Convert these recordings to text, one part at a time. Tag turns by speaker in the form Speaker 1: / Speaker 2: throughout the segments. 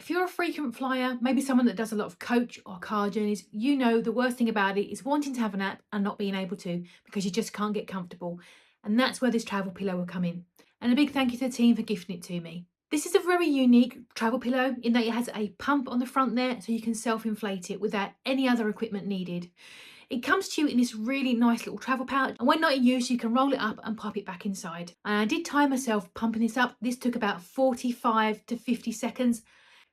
Speaker 1: If you're a frequent flyer, maybe someone that does a lot of coach or car journeys, you know the worst thing about it is wanting to have a nap and not being able to because you just can't get comfortable. And that's where this travel pillow will come in. And a big thank you to the team for gifting it to me. This is a very unique travel pillow in that it has a pump on the front there so you can self-inflate it without any other equipment needed. It comes to you in this really nice little travel pouch, and when not in use you can roll it up and pop it back inside. And I did time myself pumping this up. This took about 45 to 50 seconds.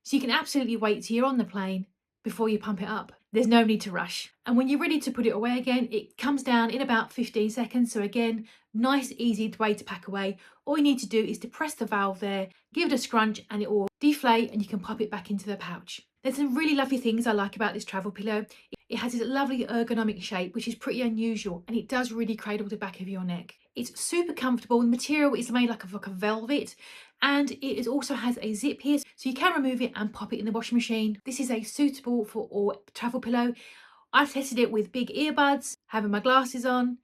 Speaker 1: So you can absolutely wait till you're on the plane before you pump it up. There's no need to rush. And when you're ready to put it away again, it comes down in about 15 seconds. So again, nice, easy way to pack away. All you need to do is to press the valve there, give it a scrunch, and it will deflate and you can pop it back into the pouch. There's some really lovely things I like about this travel pillow. It has this lovely ergonomic shape, which is pretty unusual, and it does really cradle the back of your neck. It's super comfortable. The material is made like a velvet, and it also has a zip here so you can remove it and pop it in the washing machine. This is a suitable for all travel pillow. I've tested it with big earbuds, having my glasses on,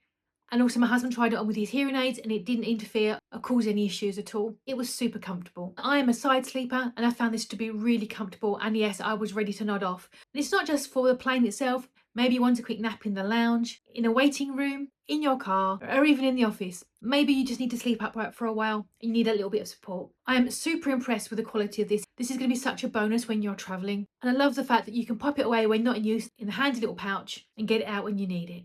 Speaker 1: and also my husband tried it on with his hearing aids and it didn't interfere or cause any issues at all. It was super comfortable. I am a side sleeper and I found this to be really comfortable, and yes, I was ready to nod off. And it's not just for the plane itself. Maybe you want a quick nap in the lounge, in a waiting room, in your car, or even in the office. Maybe you just need to sleep upright for a while and you need a little bit of support. I am super impressed with the quality of this. This is going to be such a bonus when you're traveling. And I love the fact that you can pop it away when not in use in a handy little pouch and get it out when you need it.